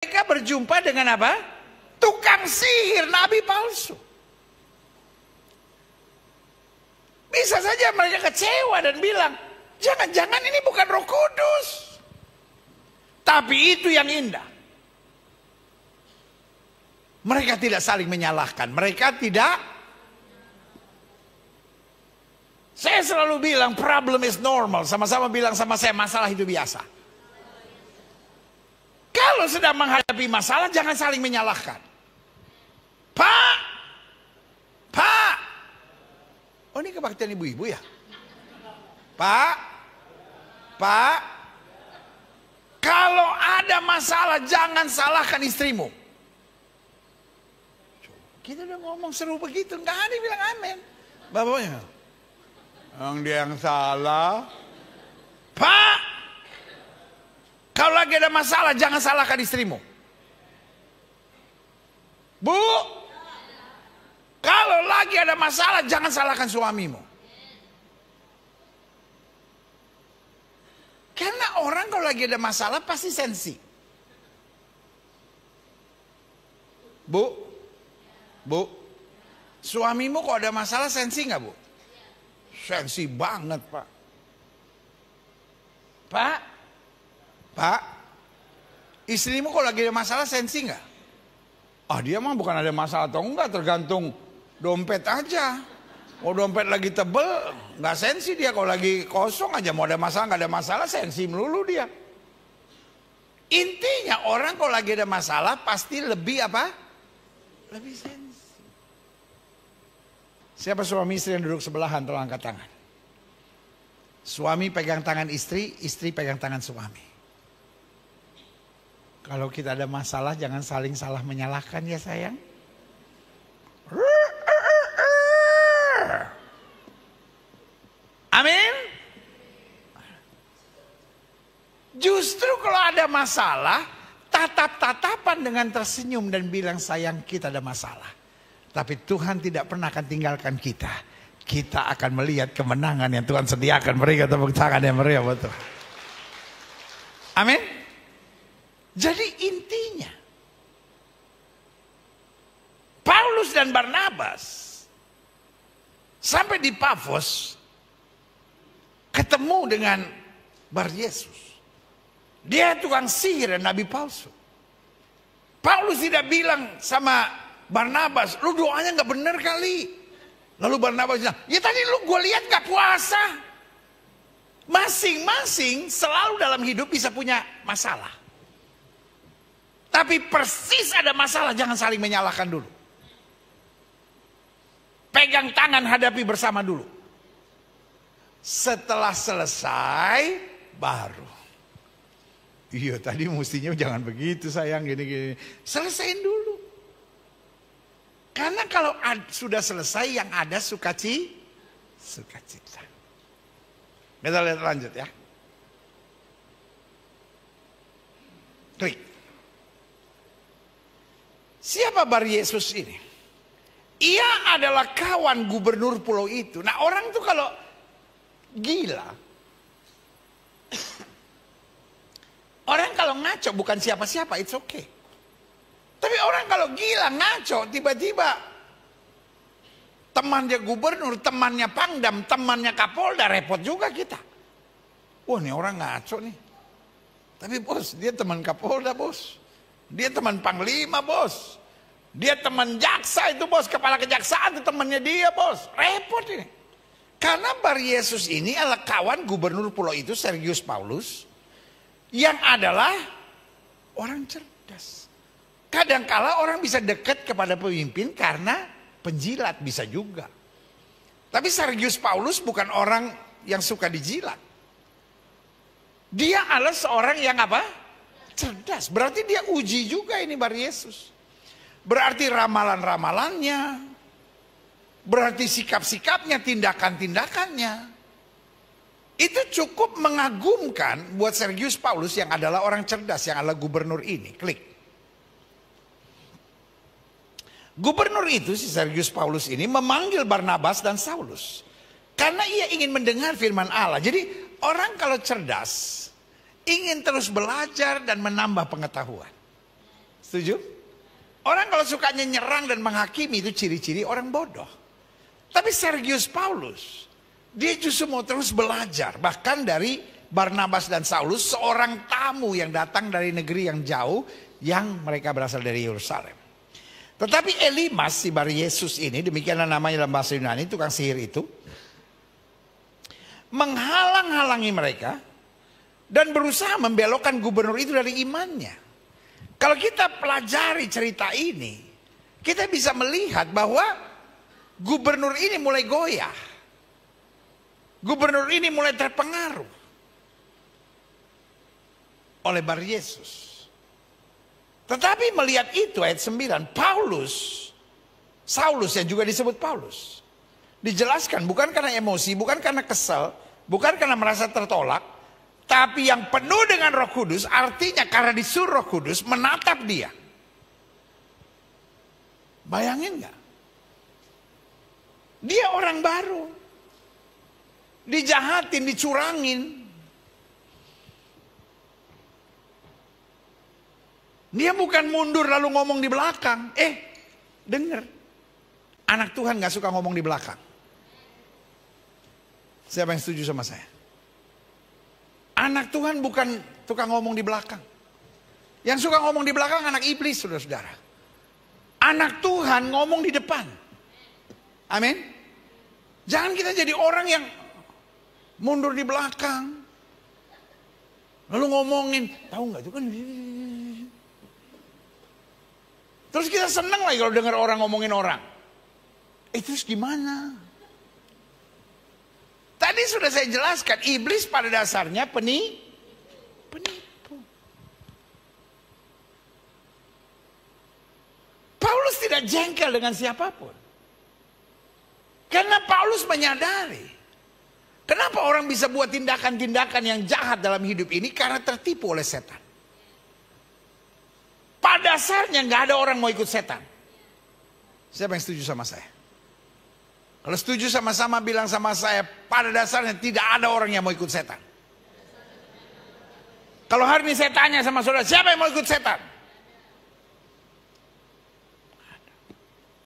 Mereka berjumpa dengan apa? Tukang sihir, nabi palsu. Bisa saja mereka kecewa dan bilang, jangan-jangan ini bukan Roh Kudus. Tapi itu yang indah. Mereka tidak saling menyalahkan. Mereka tidak. Saya selalu bilang problem is normal. Sama-sama bilang sama saya, masalah itu biasa. Kalau sedang menghadapi masalah, jangan saling menyalahkan. Pak. Oh, ini kebaktian ibu-ibu ya? Pak. Kalau ada masalah, jangan salahkan istrimu. Kita udah ngomong seru begitu, nggak ada yang bilang amin. Bapaknya, yang dia yang salah. Pak, kalau lagi ada masalah, jangan salahkan istrimu. Bu, kalau lagi ada masalah, jangan salahkan suamimu. Karena orang kalau lagi ada masalah pasti sensi. Bu, suamimu kalau ada masalah sensi nggak, Bu? Sensi banget, Pak. Pak, istrimu kalau lagi ada masalah sensi nggak? Dia mah bukan ada masalah atau enggak, tergantung dompet aja. Mau dompet lagi tebel, nggak sensi dia. Kalau lagi kosong aja, mau ada masalah nggak ada masalah, sensi melulu dia. Intinya orang kalau lagi ada masalah pasti lebih apa? Lebih sensi. Siapa suami istri yang duduk sebelahan, tolong angkat tangan. Suami pegang tangan istri, istri pegang tangan suami. Kalau kita ada masalah jangan saling salah menyalahkan ya sayang. Amin. Justru kalau ada masalah, tatap-tatapan dengan tersenyum dan bilang sayang kita ada masalah. Tapi Tuhan tidak pernah akan tinggalkan kita. Kita akan melihat kemenangan yang Tuhan sediakan. Berikan tepuk tangan yang meriah buat Tuhan. Amin. Jadi intinya, Paulus dan Barnabas sampai di Pafos ketemu dengan Bar Yesus. Dia tukang sihir dan nabi palsu. Paulus tidak bilang sama Barnabas, lu doanya nggak bener kali. Lalu Barnabas bilang, ya tadi lu gue lihat nggak puasa. Masing-masing selalu dalam hidup bisa punya masalah. Tapi persis ada masalah, jangan saling menyalahkan dulu. Pegang tangan, hadapi bersama dulu. Setelah selesai, baru. Iya tadi mestinya jangan begitu sayang, gini-gini. Selesaiin dulu. Karena kalau sudah selesai yang ada sukacita. Kita lihat lanjut ya. Klik. Siapa Bar Yesus ini? Ia adalah kawan gubernur pulau itu. Nah orang tuh kalau gila. Orang kalau ngaco bukan siapa-siapa, it's okay. Tapi orang kalau gila ngaco, tiba-tiba temannya gubernur, temannya pangdam, temannya kapolda, repot juga kita. Wah nih orang ngaco nih. Tapi bos, dia teman kapolda bos. Dia teman panglima bos. Dia teman jaksa itu bos, kepala kejaksaan itu temannya dia bos. Repot ini. Karena Bar Yesus ini adalah kawan gubernur pulau itu, Sergius Paulus. Yang adalah orang cerdas. Kadangkala orang bisa dekat kepada pemimpin karena penjilat, bisa juga. Tapi Sergius Paulus bukan orang yang suka dijilat. Dia adalah seorang yang apa? Cerdas. Berarti dia uji juga ini Bar Yesus. Berarti ramalan-ramalannya. Berarti sikap-sikapnya, tindakan-tindakannya. Itu cukup mengagumkan buat Sergius Paulus yang adalah orang cerdas, yang adalah gubernur ini. Klik. Gubernur itu, si Sergius Paulus ini memanggil Barnabas dan Saulus. Karena ia ingin mendengar firman Allah. Jadi orang kalau cerdas, ingin terus belajar dan menambah pengetahuan. Setuju? Orang kalau sukanya nyerang dan menghakimi itu ciri-ciri orang bodoh. Tapi Sergius Paulus, dia justru mau terus belajar. Bahkan dari Barnabas dan Saulus, seorang tamu yang datang dari negeri yang jauh, yang mereka berasal dari Yerusalem. Tetapi Elimas, si Bar Yesus ini, demikianlah namanya dalam bahasa Yunani, tukang sihir itu, menghalang-halangi mereka dan berusaha membelokkan gubernur itu dari imannya. Kalau kita pelajari cerita ini, kita bisa melihat bahwa gubernur ini mulai goyah. Gubernur ini mulai terpengaruh oleh Bar Yesus. Tetapi melihat itu ayat 9, Saulus yang juga disebut Paulus, dijelaskan bukan karena emosi, bukan karena kesal, bukan karena merasa tertolak, tapi yang penuh dengan Roh Kudus, artinya karena disuruh Roh Kudus menatap dia. Bayangin gak? Dia orang baru, dijahatin, dicurangin. Dia bukan mundur lalu ngomong di belakang. Dengar. Anak Tuhan gak suka ngomong di belakang. Siapa yang setuju sama saya? Anak Tuhan bukan tukang ngomong di belakang. Yang suka ngomong di belakang anak iblis, saudara-saudara. Anak Tuhan ngomong di depan. Amin. Jangan kita jadi orang yang mundur di belakang. Lalu ngomongin, tahu gak itu kan. Terus kita senang lagi kalau dengar orang ngomongin orang. Terus gimana? Tadi sudah saya jelaskan, iblis pada dasarnya penipu. Paulus tidak jengkel dengan siapapun. Karena Paulus menyadari, kenapa orang bisa buat tindakan-tindakan yang jahat dalam hidup ini? Karena tertipu oleh setan. Pada dasarnya nggak ada orang mau ikut setan. Siapa yang setuju sama saya? Kalau setuju sama-sama bilang sama saya, pada dasarnya tidak ada orang yang mau ikut setan. Kalau hari ini saya tanya sama saudara, siapa yang mau ikut setan?